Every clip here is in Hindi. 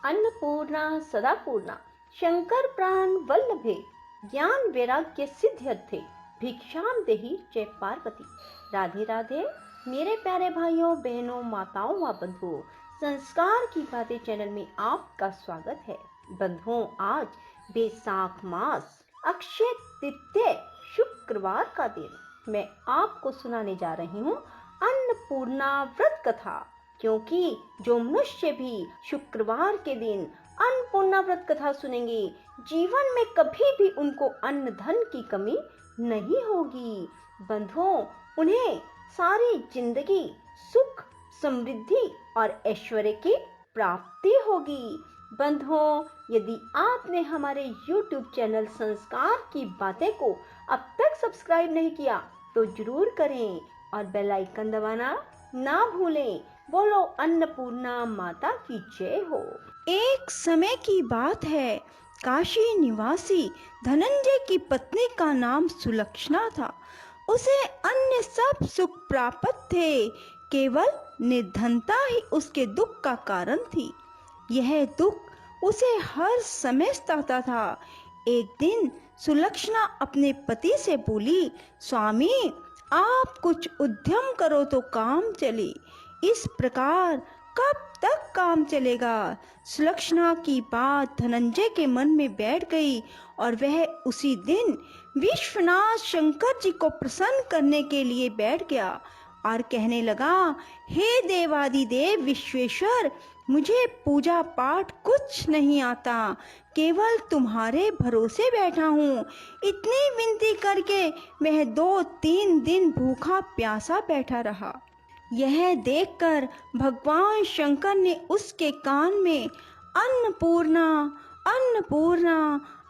अन्नपूर्णा सदापूर्णा शंकर प्राण वल्लभे ज्ञान वैराग्य सिद्ध्यर्थे भिक्षाम देहि जय पार्वती। राधे राधे मेरे प्यारे भाइयों बहनों माताओं व बंधुओं, संस्कार की बातें चैनल में आपका स्वागत है। बंधुओं, आज बैसाख मास अक्षय तृतीया शुक्रवार का दिन मैं आपको सुनाने जा रही हूँ अन्नपूर्णा व्रत कथा। क्योंकि जो मनुष्य भी शुक्रवार के दिन अन्नपूर्णा व्रत कथा सुनेंगे, जीवन में कभी भी उनको अन्न धन की कमी नहीं होगी। बंधुओं, उन्हें सारी जिंदगी सुख समृद्धि और ऐश्वर्य की प्राप्ति होगी। बंधुओं, यदि आपने हमारे YouTube चैनल संस्कार की बातें को अब तक सब्सक्राइब नहीं किया तो जरूर करें और बेल आइकन दबाना ना भूलें। बोलो अन्नपूर्णा माता की जय हो। एक समय की बात है, काशी निवासी धनंजय की पत्नी का नाम सुलक्षणा था। उसे अन्य सब सुख प्राप्त थे, केवल निर्धनता ही उसके दुख का कारण थी। यह दुख उसे हर समय सताता था। एक दिन सुलक्षणा अपने पति से बोली, स्वामी, आप कुछ उद्यम करो तो काम चले, इस प्रकार कब तक काम चलेगा। सुलक्षणा की बात धनंजय के मन में बैठ गई और वह उसी दिन विश्वनाथ शंकर जी को प्रसन्न करने के लिए बैठ गया और कहने लगा, हे देवादिदेव विश्वेश्वर, मुझे पूजा पाठ कुछ नहीं आता, केवल तुम्हारे भरोसे बैठा हूँ। इतनी विनती करके वह 2-3 दिन भूखा प्यासा बैठा रहा। यह देखकर भगवान शंकर ने उसके कान में अन्नपूर्णा अन्नपूर्णा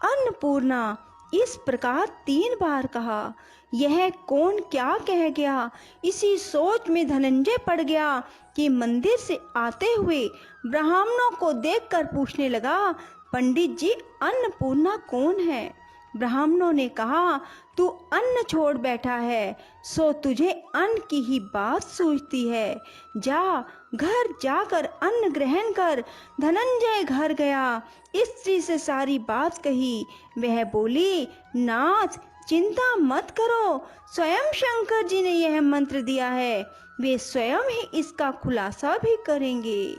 अन्नपूर्णा इस प्रकार 3 बार कहा। यह कौन क्या कह गया, इसी सोच में धनंजय पड़ गया कि मंदिर से आते हुए ब्राह्मणों को देखकर पूछने लगा, पंडित जी, अन्नपूर्णा कौन है। ब्राह्मणों ने कहा, तू अन्न छोड़ बैठा है, सो तुझे अन्न की ही बात सूझती है। जा, घर जाकर अन्न ग्रहण कर। धनंजय घर गया, स्त्री से सारी बात कही। वह बोली, नाथ, चिंता मत करो, स्वयं शंकर जी ने यह मंत्र दिया है, वे स्वयं ही इसका खुलासा भी करेंगे।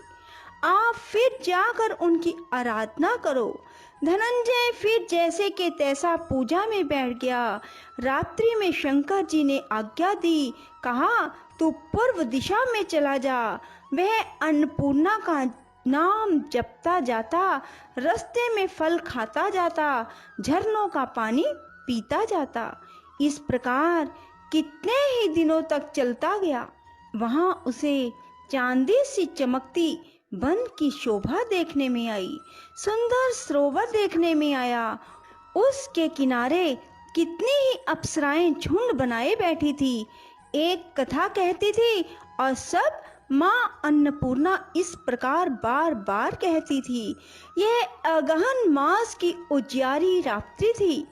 आप फिर जाकर उनकी आराधना करो। धनंजय फिर जैसे के तैसा पूजा में बैठ गया। रात्रि में शंकर जी ने आज्ञा दी, कहा, तू पूर्व दिशा में चला जा। वह अन्नपूर्णा का नाम जपता जाता, रास्ते में फल खाता जाता, झरनों का पानी पीता जाता। इस प्रकार कितने ही दिनों तक चलता गया। वहां उसे चांदी सी चमकती वन की शोभा देखने में आई, सुंदर सरोवर देखने में आया। उसके किनारे कितनी ही अप्सराएं झुंड बनाए बैठी थी। एक कथा कहती थी और सब माँ अन्नपूर्णा इस प्रकार बार बार कहती थी। यह अगहन मास की उजियारी रात्रि थी।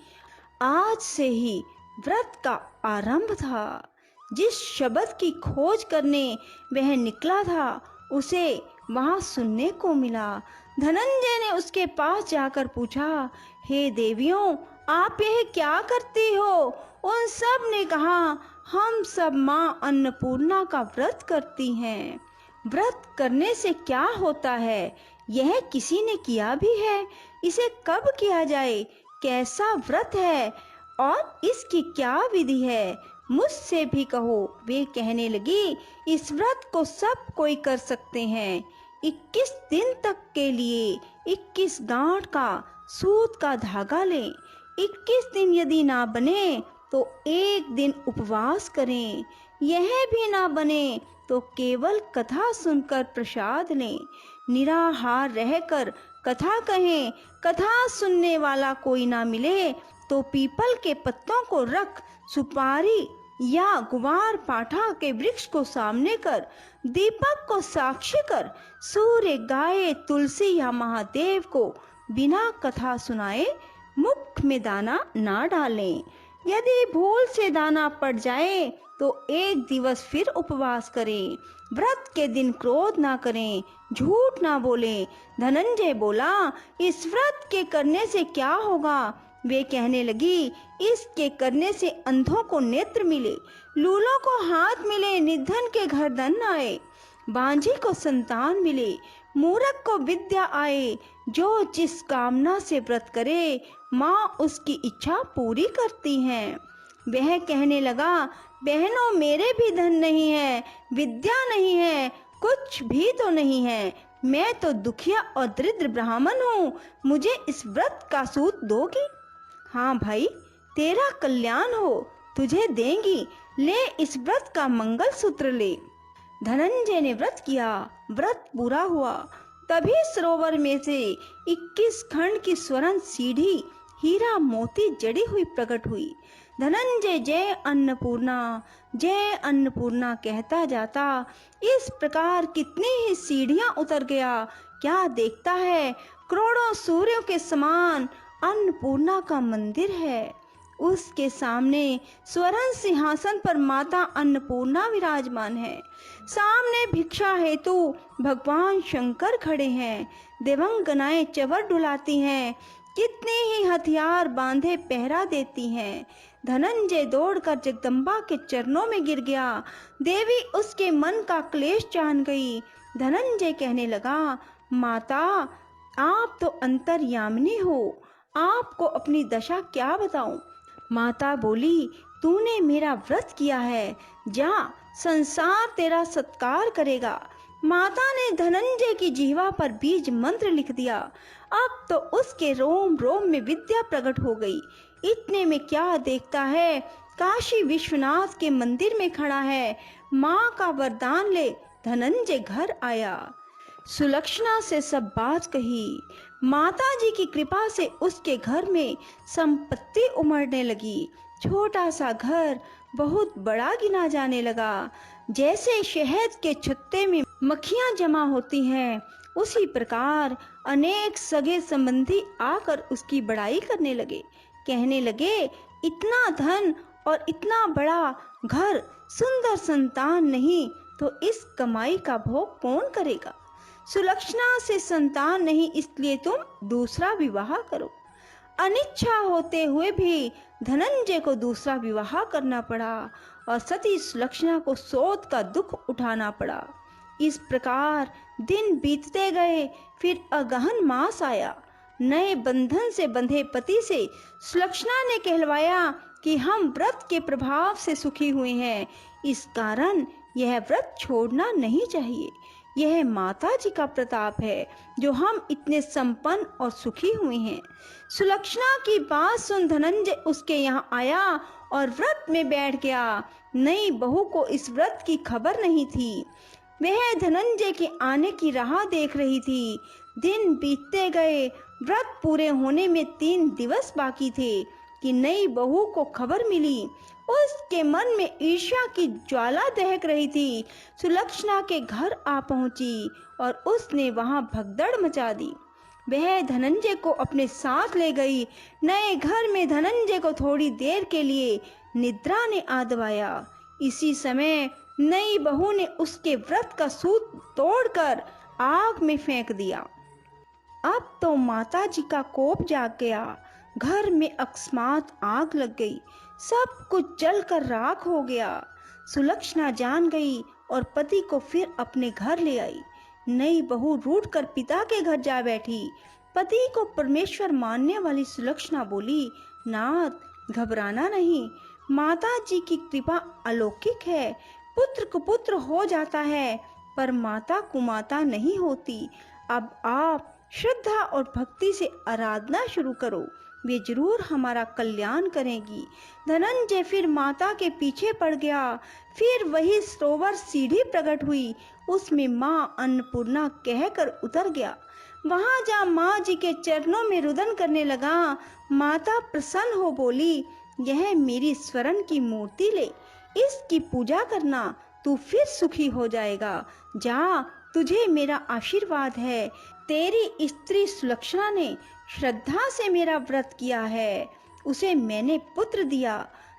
आज से ही व्रत का आरंभ था। जिस शब्द की खोज करने वह निकला था, उसे वहां सुनने को मिला। धनंजय ने उसके पास जाकर पूछा, हे देवियों, आप यह क्या करती हो। उन सब ने कहा, हम सब माँ अन्नपूर्णा का व्रत करती हैं। व्रत करने से क्या होता है, यह किसी ने किया भी है, इसे कब किया जाए, कैसा व्रत है और इसकी क्या विधि है, मुझसे भी कहो। वे कहने लगी, इस व्रत को सब कोई कर सकते हैं। 21 दिन तक के लिए 21 गांठ का सूत का धागा लें। 21 दिन यदि ना बने तो एक दिन उपवास करें। यह भी ना बने तो केवल कथा सुनकर प्रसाद लें। निराहार रहकर कथा कहें। कथा सुनने वाला कोई ना मिले तो पीपल के पत्तों को रख, सुपारी या गुवार पाठा के वृक्ष को सामने कर, दीपक को साक्षी कर, सूर्य, गाय, तुलसी या महादेव को बिना कथा सुनाए मुख में दाना ना डालें। यदि भूल से दाना पड़ जाए तो एक दिवस फिर उपवास करें। व्रत के दिन क्रोध ना करें, झूठ ना बोलें। धनंजय बोला, इस व्रत के करने से क्या होगा? वे कहने लगी, इसके करने से अंधों को नेत्र मिले, लूलों को हाथ मिले, निर्धन के घर धन आए, बांझी को संतान मिले, मूर्ख को विद्या आए। जो जिस कामना से व्रत करे, माँ उसकी इच्छा पूरी करती हैं। वह कहने लगा, बहनों, मेरे भी धन नहीं है, विद्या नहीं है, कुछ भी तो नहीं है। मैं तो दुखिया और दरिद्र ब्राह्मण हूँ, मुझे इस व्रत का सूत दोगी? हाँ भाई, तेरा कल्याण हो, तुझे देंगी, ले इस व्रत का मंगल सूत्र ले। धनंजय ने व्रत किया, व्रत पूरा हुआ। तभी सरोवर में से 21 खंड की स्वर्ण सीढ़ी हीरा मोती जड़ी हुई प्रकट हुई। धनंजय जय अन्नपूर्णा कहता जाता इस प्रकार कितनी ही सीढ़ियां उतर गया। क्या देखता है, करोड़ों सूर्यों के समान अन्नपूर्णा का मंदिर है। उसके सामने स्वर्ण सिंहासन पर माता अन्नपूर्णा विराजमान है। सामने भिक्षा हेतु भगवान शंकर खड़े हैं। देवंगनाएं चवर डुलाती हैं, कितने ही हथियार बांधे पहरा देती हैं। धनंजय दौड़कर जगदम्बा के चरणों में गिर गया। देवी उसके मन का क्लेश जान गई। धनंजय कहने लगा, माता, आप तो अंतर्यामिनी हो, आपको अपनी दशा क्या बताऊं? माता बोली, तूने मेरा व्रत किया है, जा, संसार तेरा सत्कार करेगा। माता ने धनंजय की जीवा पर बीज मंत्र लिख दिया। अब तो उसके रोम रोम में विद्या प्रकट हो गई। इतने में क्या देखता है, काशी विश्वनाथ के मंदिर में खड़ा है। माँ का वरदान ले धनंजय घर आया। सुलक्षणा से सब बात कही। माता जी की कृपा से उसके घर में संपत्ति उमड़ने लगी। छोटा सा घर बहुत बड़ा गिना जाने लगा। जैसे शहद के छत्ते में मक्खियां जमा होती हैं, उसी प्रकार अनेक सगे संबंधी आकर उसकी बड़ाई करने लगे। कहने लगे, इतना धन और इतना बड़ा घर, सुंदर संतान नहीं तो इस कमाई का भोग कौन करेगा? सुलक्षणा से संतान नहीं, इसलिए तुम दूसरा विवाह करो। अनिच्छा होते हुए भी धनंजय को दूसरा विवाह करना पड़ा और सती सुलक्षणा को सोत का दुख उठाना पड़ा। इस प्रकार दिन बीतते गए। फिर अगहन मास आया। नए बंधन से बंधे पति से सुलक्षणा ने कहलवाया कि हम व्रत के प्रभाव से सुखी हुए हैं, इस कारण यह व्रत छोड़ना नहीं चाहिए। यह माता जी का प्रताप है जो हम इतने संपन्न और सुखी हुए हैं। सुलक्षणा की बात सुन धनंजय उसके यहाँ आया और व्रत में बैठ गया। नई बहू को इस व्रत की खबर नहीं थी। वह धनंजय के आने की राह देख रही थी। दिन बीतते गए। व्रत पूरे होने में 3 दिवस बाकी थे कि नई बहू को खबर मिली। उसके मन में ईर्ष्या की ज्वाला दहक रही थी। सुलक्षणा के घर आ पहुंची और उसने वहां भगदड़ मचा दी। वह धनंजय को अपने साथ ले गई। नए घर में धनंजय को थोड़ी देर के लिए निद्रा ने आ दबाया। इसी समय नई बहू ने उसके व्रत का सूत तोड़कर आग में फेंक दिया। अब तो माता जी का कोप जाग गया। घर में अकस्मात आग लग गई। सब कुछ जलकर राख हो गया। सुलक्षणा जान गई और पति को फिर अपने घर ले आई। नई बहू रूठ कर पिता के घर जा बैठी। पति को परमेश्वर मानने वाली सुलक्षणा बोली, नाथ, घबराना नहीं, माता जी की कृपा अलौकिक है। पुत्र कुपुत्र हो जाता है पर माता कुमाता नहीं होती। अब आप श्रद्धा और भक्ति से आराधना शुरू करो, वे जरूर हमारा कल्याण करेंगी। धनंजय फिर माता के पीछे पड़ गया। फिर वही सरोवर सीढ़ी प्रकट हुई, उसमें माँ अन्नपूर्णा कहकर उतर गया। वहां जा माँ जी के चरणों में रुदन करने लगा। माता प्रसन्न हो बोली, यह मेरी स्वर्ण की मूर्ति ले, इसकी पूजा करना, तू फिर सुखी हो जाएगा। जा, तुझे मेरा आशीर्वाद है। तेरी स्त्री सुलक्षणा ने श्रद्धा से मेरा व्रत किया है, उसे मैंने पुत्र दिया।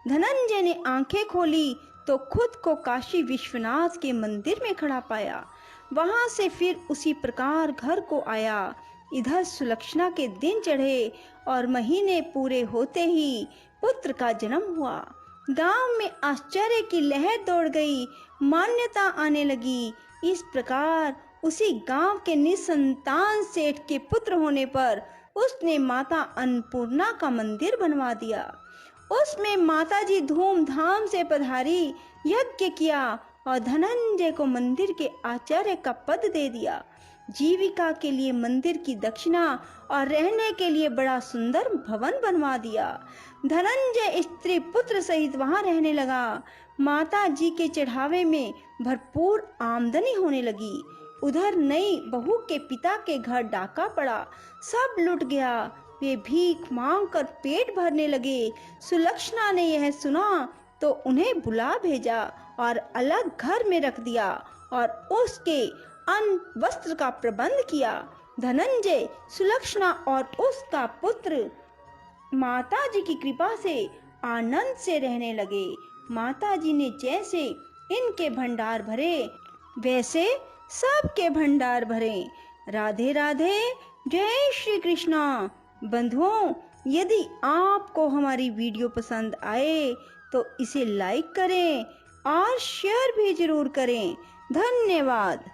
धनंजय ने आंखें खोली तो खुद को काशी विश्वनाथ के मंदिर में खड़ा पाया। वहां से फिर उसी प्रकार घर को आया। इधर सुलक्षणा के दिन चढ़े और महीने पूरे होते ही पुत्र का जन्म हुआ। गांव में आश्चर्य की लहर दौड़ गई, मान्यता आने लगी। इस प्रकार उसी गांव के निसंतान सेठ के पुत्र होने पर उसने माता अन्नपूर्णा का मंदिर बनवा दिया। उसमें माताजी धूमधाम से पधारी, यज्ञ किया और धनंजय को मंदिर के आचार्य का पद दे दिया। जीविका के लिए मंदिर की दक्षिणा और रहने के लिए बड़ा सुंदर भवन बनवा दिया। धनंजय स्त्री पुत्र सहित वहां रहने लगा। माता जी के चढ़ावे में भरपूर आमदनी होने लगी। उधर नई बहू के पिता के घर डाका पड़ा, सब लुट गया। वे भीख मांगकर पेट भरने लगे। सुलक्षणा ने यह सुना तो उन्हें बुला भेजा और अलग घर में रख दिया और उसके अन्न वस्त्र का प्रबंध किया। धनंजय, सुलक्षणा और उसका पुत्र माता जी की कृपा से आनंद से रहने लगे। माता जी ने जैसे इनके भंडार भरे वैसे सबके भंडार भरे। राधे राधे, जय श्री कृष्णा। बंधुओं, यदि आपको हमारी वीडियो पसंद आए तो इसे लाइक करें और शेयर भी जरूर करें। धन्यवाद।